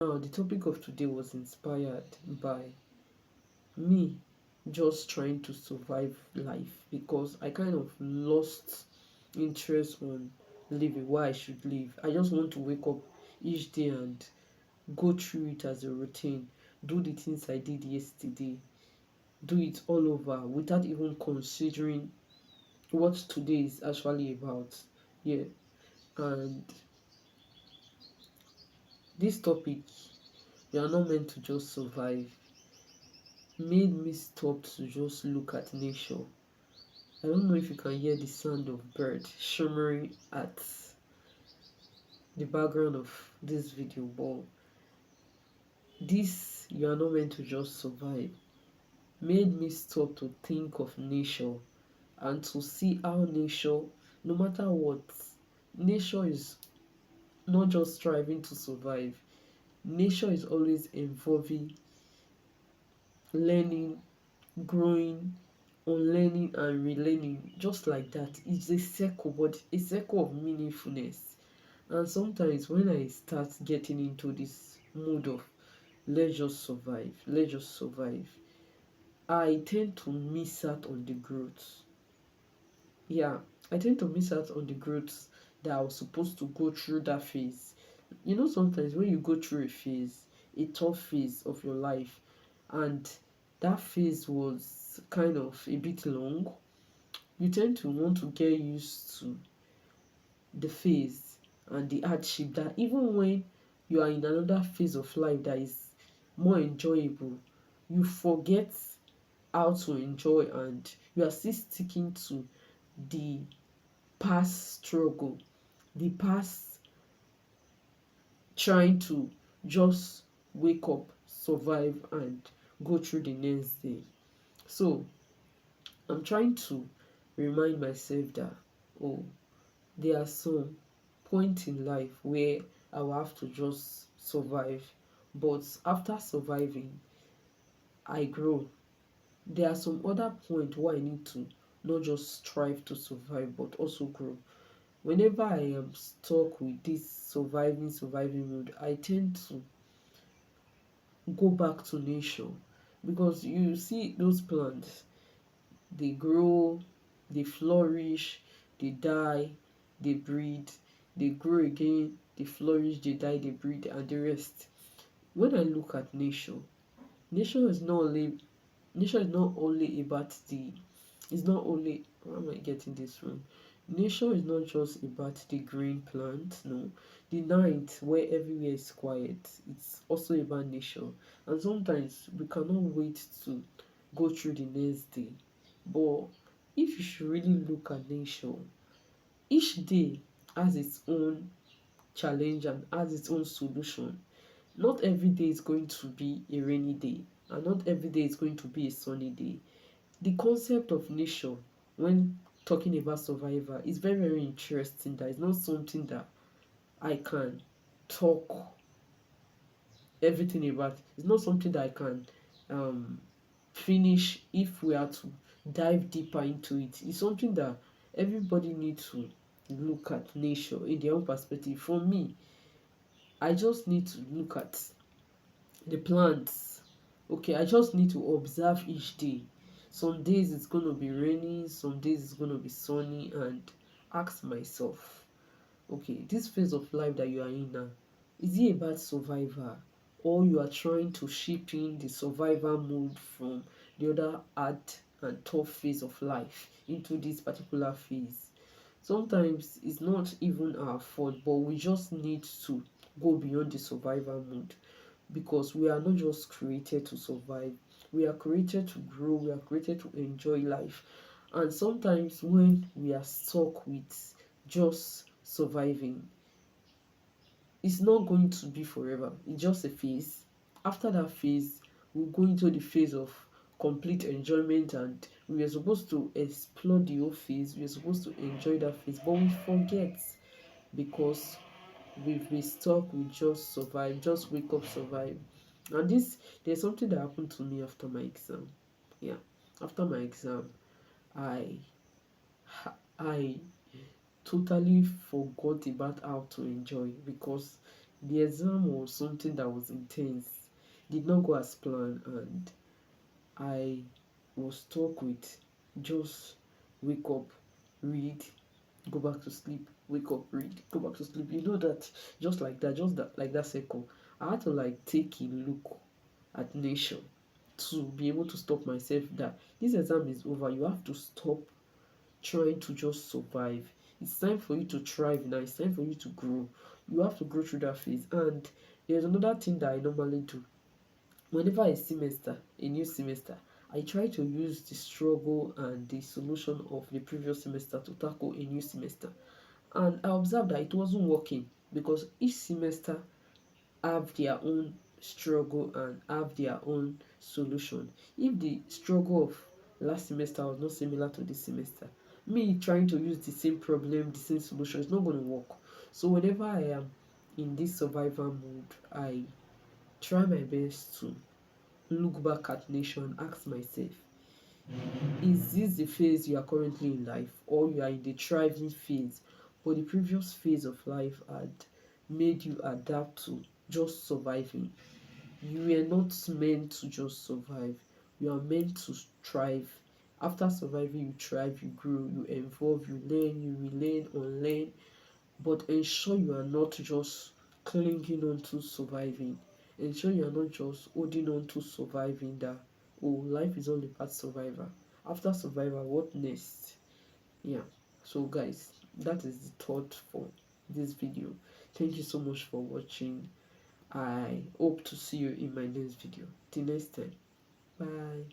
Now, the topic of today was inspired by me just trying to survive life because I kind of lost interest on living what I should live. I just want to wake up each day and go through it as a routine, do the things I did yesterday, do it all over without even considering what today is actually about. Yeah, and this topic, you are not meant to just survive, made me stop to just look at nature. I don't know if you can hear the sound of bird shimmering at the background of this video, but this you are not meant to just survive made me stop to think of nature and to see how nature, no matter what, nature is not just striving to survive. Nature is always evolving, learning, growing, unlearning and relearning, just like that. It's a circle, but a circle of meaningfulness. And sometimes when I start getting into this mood of let's just survive, I tend to miss out on the growth. Yeah, I tend to miss out on the growth that I was supposed to go through that phase. You know, sometimes when you go through a phase, a tough phase of your life, and that phase was kind of a bit long, you tend to want to get used to the phase and the hardship, that even when you are in another phase of life that is more enjoyable, you forget how to enjoy and you are still sticking to the past struggle, the past trying to just wake up, survive, and go through the next day. So I'm trying to remind myself that, oh, there are some points in life where I will have to just survive, but after surviving, I grow. There are some other points where I need to not just strive to survive but also grow. Whenever I am stuck with this surviving mode, I tend to go back to nature, because you see those plants, they grow, they flourish, they die, they breed, they grow again, they flourish, they die, they breed, and the rest. When I look at nature, nature is not only nature is not only about the it's not only where am I getting this from? Nature is not just about the green plant, no. The night where everywhere is quiet, it's also about nature. And sometimes we cannot wait to go through the next day. But if you should really look at nature, each day has its own challenge and has its own solution. Not every day is going to be a rainy day, and not every day is going to be a sunny day. The concept of nature when talking about survival is very, very interesting. That is not something that I can talk everything about. It's not something that I can um, finish if we are to dive deeper into it. It's something that everybody needs to look at nature in their own perspective. For me, I just need to look at the plants. Okay, I just need to observe each day. Some days it's going to be rainy, some days it's going to be sunny, and ask myself, okay, this phase of life that you are in now, is it about survival, or you are trying to ship in the survival mode from the other hard and tough phase of life into this particular phase? Sometimes it's not even our fault, but we just need to go beyond the survival mode, because we are not just created to survive, we are created to grow, we are created to enjoy life. And sometimes when we are stuck with just surviving, it's not going to be forever, it's just a phase. After that phase, we'll go into the phase of complete enjoyment, and we are supposed to explore the whole phase, we are supposed to enjoy that phase, but we forget because we've been stuck with just survive, just wake up, survive. And this, there's something that happened to me after my exam. Yeah, after my exam, I I totally forgot about how to enjoy, because The exam was something that was intense, did not go as planned, and I was stuck with just wake up, read, go back to sleep, wake up, read, go back to sleep. You know that, just like that, just that, like that cycle. I had to like take a look at nature to be able to stop myself that this exam is over. You have to stop trying to just survive. It's time for you to thrive now. It's time for you to grow. You have to go through that phase. And there's another thing that I normally do. Whenever a new semester, I try to use the struggle and the solution of the previous semester to tackle a new semester. And I observed that it wasn't working because each semester have their own struggle and have their own solution. If the struggle of last semester was not similar to this semester, me trying to use the same problem, the same solution, is not going to work. So whenever I am in this survival mode, I try my best to look back at nature and ask myself, is this the phase you are currently in life, or you are in the thriving phase, but the previous phase of life had made you adapt to just surviving? You were not meant to just survive. You are meant to thrive. After surviving, you thrive, you grow, you evolve, you learn, you relearn, unlearn. But ensure you are not just clinging on to surviving. Ensure you are not just holding on to surviving that, oh, life is all about survival. After survival, what next? Yeah. So guys, that is the thought for this video. Thank you so much for watching. I hope to see you in my next video. Till next time. Bye.